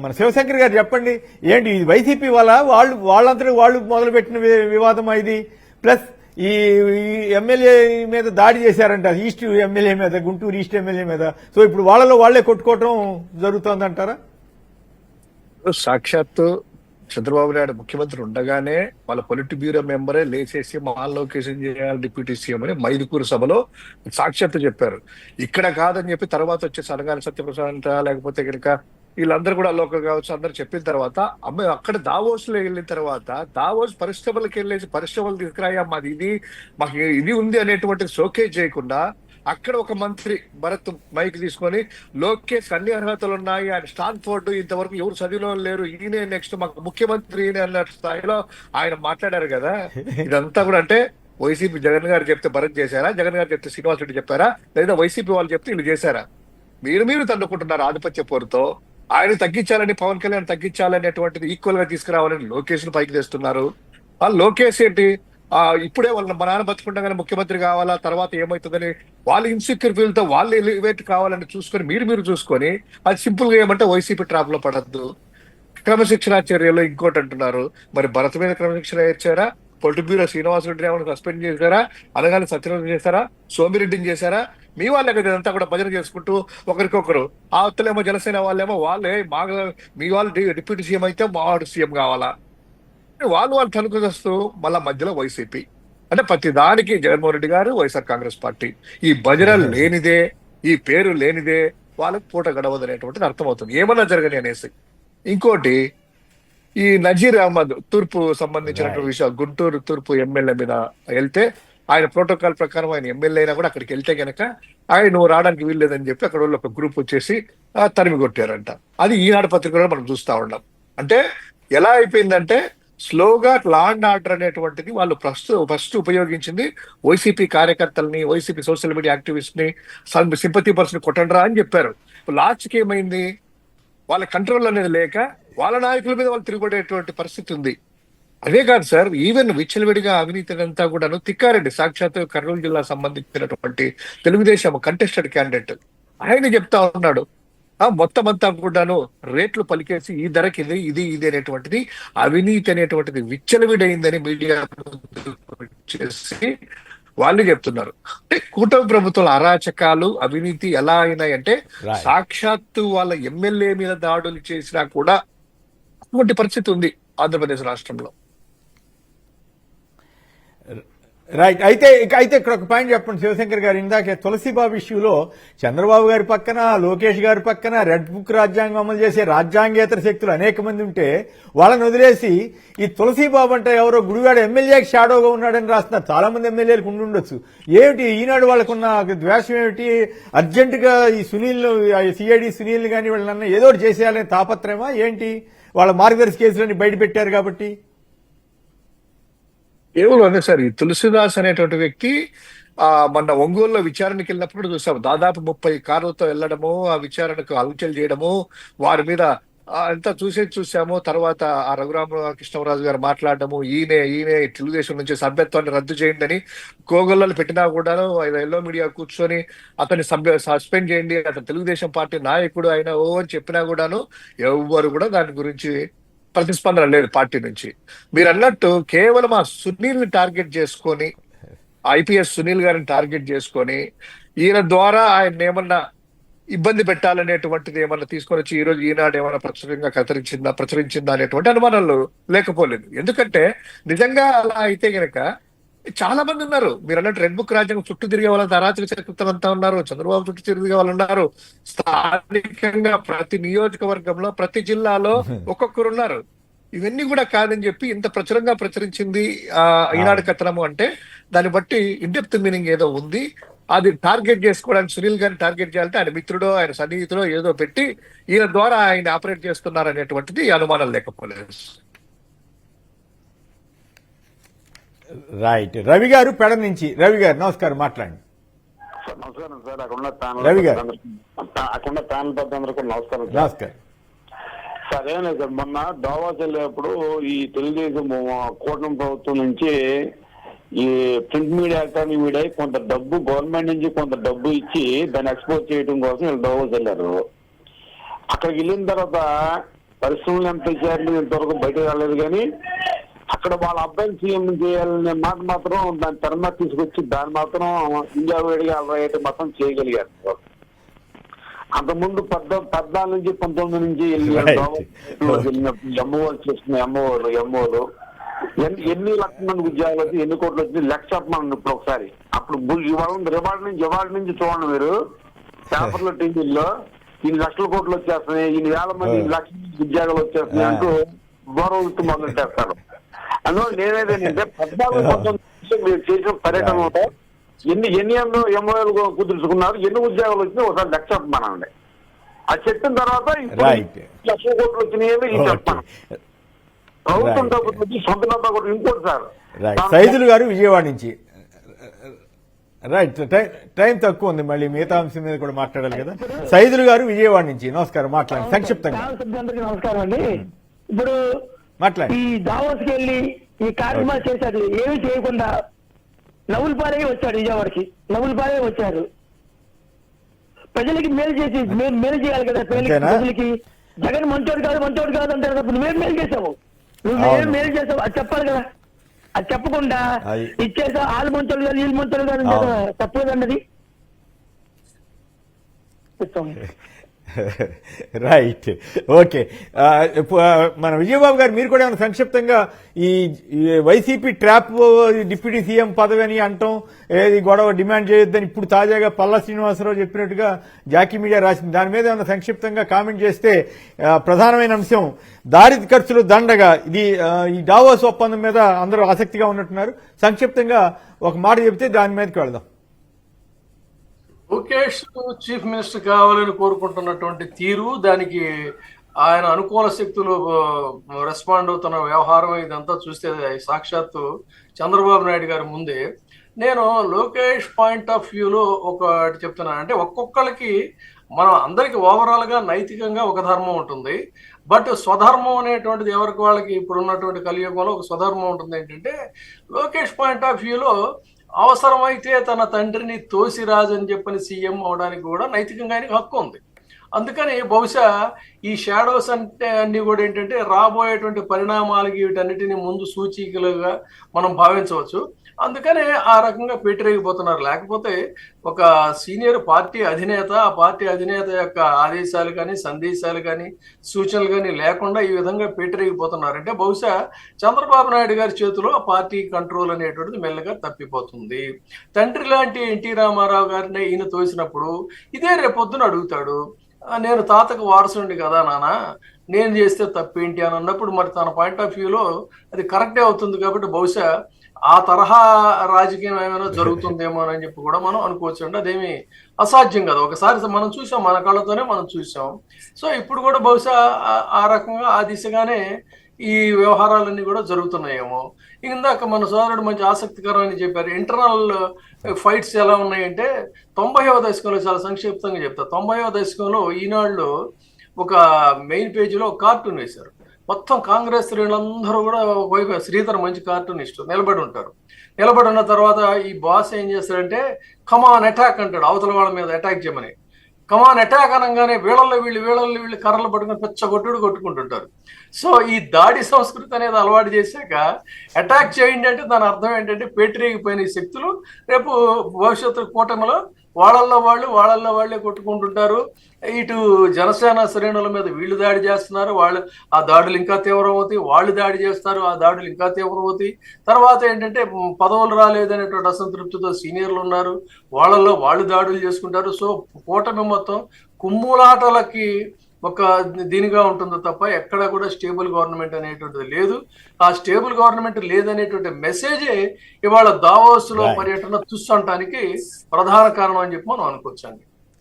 మన శివశంకర్ గారు చెప్పండి, ఏంటి ఇది వైసీపీ వాళ్ళంతా వాళ్ళు మొదలుపెట్టిన వివాదం ఇది? ప్లస్ ఈ ఎమ్మెల్యే మీద దాడి చేశారంట, ఈస్ట్ ఎమ్మెల్యే మీద, గుంటూరు ఈస్ట్ ఎమ్మెల్యే మీద. సో ఇప్పుడు వాళ్ళే కొట్టుకోవటం జరుగుతోందంటారా? సాక్షాత్తు చంద్రబాబు నాయుడు ముఖ్యమంత్రి ఉండగానే వాళ్ళ పొలిట్ బ్యూరో మెంబరే లేచేసి మాల్ లొకేషన్ చేయాలి డిప్యూటీ సీఎం అని మైదుకూరు సభలో సాక్షాత్తు చెప్పారు. ఇక్కడ కాదని చెప్పి తర్వాత వచ్చేసి అనగానే సత్యప్రసాద్ అంట, లేకపోతే కనుక వీళ్ళందరూ కూడా లోకల్ కావచ్చు, అందరు చెప్పిన తర్వాత అమ్మాయి అక్కడ దావోస్ లో వెళ్ళిన తర్వాత దావోస్ పరిశ్రమలకు వెళ్ళేసి పరిశ్రమలు తీసుకురాయా మాది మాకు ఇది ఉంది అనేటువంటి షోకేజ్ చేయకుండా అక్కడ ఒక మంత్రి భరత్ మైక్ తీసుకొని లోకేష్ అన్ని అర్హతలు ఉన్నాయి, ఆయన స్టాన్ఫోర్డ్ ఇంతవరకు ఎవరు చదివిలో లేరు, ఈయనే నెక్స్ట్ మాకు ముఖ్యమంత్రి ఈయన అన్న స్థాయిలో ఆయన మాట్లాడారు కదా. ఇదంతా కూడా అంటే వైసీపీ జగన్ గారు చెప్తే భరత్ చేశారా, జగన్ గారు చెప్తే శ్రీనివాస్ రెడ్డి చెప్పారా, లేదా వైసీపీ వాళ్ళు చెప్తే వీళ్ళు చేశారా? మీరు తన్నుకుంటున్నారు ఆధిపత్య పోరుతో. ఆయన తగ్గించాలని, పవన్ కళ్యాణ్ తగ్గించాలనేటువంటిది ఈక్వల్ గా తీసుకురావాలని లోకేష్ ను పైకి తెస్తున్నారు. లోకేష్ ఏంటి ఇప్పుడే వాళ్ళ మా నాన్న బతుకుండగానే ముఖ్యమంత్రి కావాలా, తర్వాత ఏమవుతుందని వాళ్ళు ఇన్సెక్యూర్ ఫీల్ తో వాళ్ళు ఎలివేట్ కావాలని చూసుకొని మీరు చూసుకొని అది సింపుల్ గా ఏమంటే వైసీపీ ట్రాప్ లో పడద్దు. క్రమశిక్షణ చర్యలు ఇంకోటి అంటున్నారు. మరి భరత్ మీద క్రమశిక్షణ ఇచ్చారా? పొలిట్ బ్యూరో శ్రీనివాస్ రెడ్డి ఏమైనా సస్పెండ్ చేశారా? అనగానే సత్యనారాయణ చేశారా? సోమిరెడ్డిని చేశారా? మీ వాళ్ళే కదా ఇదంతా కూడా భజన చేసుకుంటూ ఒకరికొకరు. ఆ వత్తలేమో జనసేన వాళ్ళేమో వాళ్ళే మీ వాళ్ళు డిప్యూటీ సీఎం అయితే మావాడు సీఎం కావాలా, వాళ్ళు తనుకుదస్తూ మళ్ళా మధ్యలో వైసీపీ అంటే ప్రతి దానికి జగన్మోహన్ రెడ్డి గారు, వైఎస్ఆర్ కాంగ్రెస్ పార్టీ. ఈ భజన లేనిదే, ఈ పేరు లేనిదే వాళ్ళకి పూట గడవదు అనేటువంటిది అర్థమవుతుంది, ఏమన్నా జరగని అనేసి. ఇంకోటి ఈ నజీర్ అహ్మద్ తూర్పు సంబంధించినటువంటి విషయం, గుంటూరు తూర్పు ఎమ్మెల్యే మీద వెళ్తే ఆయన ప్రోటోకాల్ ప్రకారం ఆయన ఎమ్మెల్యే అయినా కూడా అక్కడికి వెళ్తే గనక ఆయన నువ్వు రావడానికి వీల్లేదని చెప్పి అక్కడ వాళ్ళు ఒక గ్రూప్ వచ్చేసి తరిమి కొట్టారంట. అది ఈనాడు పత్రికలో మనం చూస్తా ఉన్నాం. అంటే ఎలా అయిపోయిందంటే స్లోగా లా అండ్ ఆర్డర్ అనేటువంటిది వాళ్ళు ఫస్ట్ ఉపయోగించింది వైసీపీ కార్యకర్తల్ని, వైసీపీ సోషల్ మీడియా యాక్టివిస్ట్ ని, సింపతి పర్సన్ కొట్టండ్రా అని చెప్పారు. లాస్ట్కి ఏమైంది, వాళ్ళ కంట్రోల్ అనేది లేక వాళ్ళ నాయకుల మీద వాళ్ళు తిరుగుబడేటువంటి పరిస్థితి ఉంది. అదే కాదు సార్, ఈవెన్ విచ్చలవిడిగా అవినీతి అంతా కూడాను తిక్కారెడ్డి సాక్షాత్ కర్నూలు జిల్లా సంబంధించినటువంటి తెలుగుదేశం కంటెస్టెడ్ క్యాండిడేట్ ఆయన చెప్తా ఉన్నాడు, మొత్తం అంతా కూడాను రేట్లు పలికేసి ఈ ధరకి ఇది అనేటువంటిది అవినీతి అనేటువంటిది విచ్చలవిడైందని మీడియా చేసి వాళ్ళు చెప్తున్నారు. అంటే కూటమి ప్రభుత్వాల అరాచకాలు, అవినీతి ఎలా అయినాయంటే సాక్షాత్తు వాళ్ళ ఎమ్మెల్యే మీద దాడులు చేసినా కూడా అటువంటి పరిస్థితి ఉంది ఆంధ్రప్రదేశ్ రాష్ట్రంలో. రైట్. అయితే ఇక్కడ ఒక పాయింట్ చెప్పండి శివశంకర్ గారు, ఇందాకే తులసిబాబు ఇష్యూలో చంద్రబాబు గారి పక్కన, లోకేష్ గారి పక్కన రెడ్ బుక్ రాజ్యాంగం అమలు చేసే రాజ్యాంగేతర శక్తులు అనేక మంది ఉంటే వాళ్ళని వదిలేసి ఈ తులసిబాబు అంటే ఎవరో గుడివాడ ఎమ్మెల్యేకి షాడోగా ఉన్నాడని రాస్తున్నారు. చాలా మంది ఎమ్మెల్యేలకు ఉండొచ్చు. ఏమిటి ఈనాడు వాళ్ళకున్న ద్వేషం ఏమిటి? అర్జెంటుగా ఈ సిఐడి సునీల్ కానీ వాళ్ళన్న ఏదో ఒకటి చేసేయాలనే తాపత్రయమా ఏంటి? వాళ్ళ మార్గదర్శి కేసులని బయట పెట్టారు కాబట్టి కేవలం అదే సార్. ఈ తులసిదాస్ అనేటువంటి వ్యక్తి మొన్న ఒంగోలులో విచారణకి వెళ్ళినప్పుడు చూసాము, దాదాపు 30 కార్లతో వెళ్ళడము, ఆ విచారణకు హల్చల్ చేయడము, వారి మీద అంతా చూసాము. తర్వాత ఆ రఘురామకృష్ణరాజు గారు మాట్లాడడము, ఈయనే తెలుగుదేశం నుంచి సభ్యత్వాన్ని రద్దు చేయండి అని కోగొల్లలు పెట్టినా కూడాను ఎల్లో మీడియా కూర్చొని అతన్ని సస్పెండ్ చేయండి, అతను తెలుగుదేశం పార్టీ నాయకుడు అయినా అని చెప్పినా కూడాను ఎవ్వరు కూడా దాని గురించి ప్రతిస్పందన లేదు పార్టీ నుంచి. మీరు అన్నట్టు కేవలం ఆ సునీల్ ని టార్గెట్ చేసుకొని, ఐపీఎస్ సునీల్ గారిని టార్గెట్ చేసుకొని ఈయన ద్వారా ఆయన ఏమన్నా ఇబ్బంది పెట్టాలనేటువంటిది ఏమన్నా తీసుకొని వచ్చి ఈ రోజు ఈనాడు ఏమైనా ప్రచురంగా ప్రచురించిందా అనేటువంటి అనుమానాలు లేకపోలేదు. ఎందుకంటే నిజంగా అలా అయితే గనక చాలా మంది ఉన్నారు. మీరు అన్నట్టు రెడ్ బుక్ రాజ్యాంగం చుట్టూ తిరిగే వాళ్ళంతా, అరాచక చరిత్ర అంతా ఉన్నారు, చంద్రబాబు చుట్టూ తిరిగే వాళ్ళు ఉన్నారు, స్థానికంగా ప్రతి నియోజకవర్గంలో ప్రతి జిల్లాలో ఒక్కొక్కరు ఉన్నారు. ఇవన్నీ కూడా కాదని చెప్పి ఇంత ప్రచురంగా ప్రచురించింది ఈనాడు కథనము అంటే దాన్ని బట్టి ఇండెప్త్ మీనింగ్ ఏదో ఉంది. అది టార్గెట్ చేసుకోవడానికి సునీల్ గారిని టార్గెట్ చేయాలంటే ఆయన మిత్రుడో ఆయన సన్నిహితుడో ఏదో పెట్టి ఈయన ద్వారా ఆయన ఆపరేట్ చేస్తున్నారు అనేటువంటిది అనుమానం లేకపోలేదు. రైట్. రవి గారు పెడ నుంచి. రవి గారు నమస్కారం, మాట్లాడండి. నమస్కారం సార్. రవి గారు అక్కడ ప్యానల్ పెద్దందరికీ నమస్కారం. నమస్కారం సార్. ఏమన్నా సార్, మొన్న దావాస్ వెళ్ళేప్పుడు ఈ తెలుగుదేశం కూటమి ప్రభుత్వం నుంచి ఈ ప్రింట్ మీడియా, ఎలక్ట్రానిక్ మీడియా కొంత డబ్బు గవర్నమెంట్ నుంచి కొంత డబ్బు ఇచ్చి దాన్ని ఎక్స్పోర్ట్ చేయడం కోసం వీళ్ళు దావాస్ వెళ్ళారు. అక్కడికి వెళ్ళిన తర్వాత పరిశ్రమలు ఎంత చేయాలని ఇంతవరకు బయటకు రాలేదు. కానీ అక్కడ వాళ్ళ అబ్బాయిని సీఎం చేయాలనే మాట మాత్రం దాన్ని తెరమా తీసుకొచ్చి దాన్ని మాత్రం ఇండియా వేడిగా అలవాటు మాత్రం చేయగలిగారు. అంతకుముందు 14 నుంచి 19 నుంచి ఎంఓలు చేస్తున్న ఎంఓలు ఎన్ని లక్షల మంది ఉద్యోగాలు వచ్చి ఎన్ని కోట్లు వచ్చి లెక్క చెప్పమని ఇప్పుడు ఒకసారి. అప్పుడు ఇవాళ నుంచి చూడండి మీరు పేపర్లో టీవీల్లో ఇన్ని లక్షల కోట్లు వచ్చేస్తున్నాయి, ఇన్ని వేల మంది ఇన్ని లక్షల మంది ఉద్యోగాలు వచ్చేస్తున్నాయి అంటూ గౌరవిస్తూ మొదలెట్టేస్తారు. అందువల్ల నేనేదేంటంటే 14-19 మీరు చేసిన పర్యటనలో ఎన్ని ఎంఓలు కుదుర్చుకున్నారు, ఎన్ని ఉద్యోగాలు వచ్చినాయి ఒకసారి లెక్క చెప్పమనండి. అది చెప్పిన తర్వాత ఇప్పుడు లక్షల కోట్లు వచ్చినాయి ఇది చెప్పాను. ప్రభుత్వం డబ్బులు వచ్చి సొంత డబ్బా కూడా ఇంకోటి సార్. సైదులు గారు విజయవాడ నుంచి. రైట్, టైం తక్కువ ఉంది, మళ్ళీ మిగతా అంశం మీద కూడా మాట్లాడాలి కదా. సైదులు గారు విజయవాడ నుంచి, నమస్కారం, మాట్లాడండి సంక్షిప్తంగా. నమస్కారం అండి. ఇప్పుడు మాట్లాడి ఈ దావోస్కి వెళ్ళి ఈ కార్యక్రమాలు చేశాడు, ఏమి చేయకుండా నవ్వులపాలే వచ్చాడు, విజయవాడకి నవ్వులపాలే వచ్చారు. ప్రజలకి మేలు చేసి మేలు చేయాలి కదా ప్రజలకి. జగన్ మంచోడు కాదు అంటారు తప్ప నువ్వేం మేలు చేసావు, నువ్వేం మేలు చేసావు అది చెప్పాలి కదా. అది చెప్పకుండా ఇచ్చేసా వాళ్ళు మంచోడు కాదు వీళ్ళు మంచోడు కాదు తప్పు కదండి. Right, okay. మన విజయబాబు గారు మీరు కూడా ఏమైనా సంక్షిప్తంగా ఈ వైసీపీ ట్రాప్ డిప్యూటీ సీఎం పదవి అని అంటాం, ఏది గొడవ డిమాండ్ చేయొద్దని ఇప్పుడు తాజాగా పల్లా శ్రీనివాసరావు చెప్పినట్టుగా జాకీ మీడియా రాసింది, దాని మీద ఏమైనా సంక్షిప్తంగా కామెంట్ చేస్తే. ప్రధానమైన అంశం దారి ఖర్చులు దండగా, ఇది ఈ డావోస్ ఒప్పందం మీద అందరూ ఆసక్తిగా ఉన్నట్టున్నారు. సంక్షిప్తంగా ఒక మాట చెబితే దాని మీదకి వెళదాం. లోకేష్ చీఫ్ మినిస్టర్ కావాలని కోరుకుంటున్నటువంటి తీరు, దానికి ఆయన అనుకూల శక్తులు రెస్పాండ్ అవుతున్న వ్యవహారం, ఇదంతా చూస్తే సాక్షాత్తు చంద్రబాబు నాయుడు గారి ముందే. నేను లోకేష్ పాయింట్ ఆఫ్ వ్యూలో ఒకటి చెప్తున్నాను. అంటే ఒక్కొక్కరికి మనం అందరికి ఓవరాల్ గా నైతికంగా ఒక ధర్మం ఉంటుంది, బట్ స్వధర్మం అనేటువంటిది ఎవరికి వాళ్ళకి ఇప్పుడు ఉన్నటువంటి కలియుగంలో ఒక స్వధర్మం ఉంటుంది. ఏంటంటే లోకేష్ పాయింట్ ఆఫ్ వ్యూలో అవసరమైతే తన తండ్రిని తోసిరాజు అని చెప్పని సీఎం అవడానికి కూడా నైతికంగా ఆయనకు హక్కు ఉంది. అందుకని బహుశా ఈ షాడోస్ అంటే అన్ని కూడా ఏంటంటే రాబోయేటువంటి పరిణామాలకి వీటన్నిటిని ముందు సూచికలుగా మనం భావించవచ్చు. అందుకనే ఆ రకంగా పెట్టిరేగిపోతున్నారు. లేకపోతే ఒక సీనియర్ పార్టీ అధినేత, ఆ పార్టీ అధినేత యొక్క ఆదేశాలు కానీ సందేశాలు కానీ సూచనలు కానీ లేకుండా ఈ విధంగా పెట్టిరేగిపోతున్నారు. అంటే బహుశా చంద్రబాబు నాయుడు గారి చేతిలో ఆ పార్టీ కంట్రోల్ అనేటువంటిది మెల్లగా తప్పిపోతుంది. తండ్రి లాంటి ఎన్టీ రామారావు గారిని ఈయన తోసినప్పుడు ఇదే రేపొద్దున అడుగుతాడు, నేను తాతకు వారసుండి కదా నాన్న, నేను చేస్తే తప్పేంటి అని అన్నప్పుడు మరి తన పాయింట్ ఆఫ్ వ్యూలో అది కరెక్టే అవుతుంది. కాబట్టి బహుశా ఆ తరహా రాజకీయం ఏమైనా జరుగుతుందేమో అని చెప్పి కూడా మనం అనుకోవచ్చు అండి. అదేమి అసాధ్యం కదా, ఒకసారి మనం చూసాం, మన కళ్ళతోనే మనం చూసాం. సో ఇప్పుడు కూడా బహుశా ఆ రకంగా ఆ దిశగానే ఈ వ్యవహారాలన్నీ కూడా జరుగుతున్నాయేమో. ఇందాక మన సోదరుడు మంచి ఆసక్తికరమని చెప్పారు. ఇంటర్నల్ ఫైట్స్ ఎలా ఉన్నాయంటే 90వ దశకంలో, చాలా సంక్షిప్తంగా చెప్తా, 90వ దశకంలో ఈనాడులో ఒక మెయిన్ పేజీలో కార్టూన్ వేశారు. మొత్తం కాంగ్రెస్ శ్రేణులందరూ కూడా ఒకవైపు శ్రీధర్ మంచి కార్టూనిస్ట్ నిలబడి ఉంటారు. నిలబడి ఉన్న తర్వాత ఈ బాస్ ఏం చేస్తాడంటే కమాన్ అటాక్ అంటాడు, అవతల వాళ్ళ మీద అటాక్ చేయమని. కమాన్ అటాక్ అనగానే వీళ్ళల్లో వీళ్ళు కర్రలు పట్టుకుని కొట్టుకుంటుంటారు. సో ఈ దాడి సంస్కృతి అనేది అలవాటు చేశాక అటాక్ చేయండి అంటే దాని అర్థం ఏంటంటే పేటరేగిపోయిన ఈ శక్తులు రేపు భవిష్యత్తు కూటమిలో వాళ్ళల్లో వాళ్ళే కొట్టుకుంటుంటారు. ఇటు జనసేన శ్రేణుల మీద వీళ్ళు దాడి చేస్తున్నారు, వాళ్ళు ఆ దాడులు ఇంకా తీవ్రమవుతాయి, వాళ్ళు దాడి చేస్తారు, ఆ దాడులు ఇంకా తీవ్రమవుతాయి. తర్వాత ఏంటంటే పదవులు రాలేదనేటువంటి అసంతృప్తితో సీనియర్లు ఉన్నారు, వాళ్ళల్లో వాళ్ళు దాడులు చేసుకుంటారు. సో కూటమి మొత్తం కుమ్ములాటలకి ఒక దీనిగా ఉంటుందో తప్ప ఎక్కడ కూడా స్టేబుల్ గవర్నమెంట్ అనేటువంటిది లేదు. ఆ స్టేబుల్ గవర్నమెంట్ లేదనేటువంటి మెసేజే ఇవాళ దావోస్ లో పర్యటన తుస్సంటానికి ప్రధాన కారణం అని చెప్పి మనం అనుకోవచ్చండి.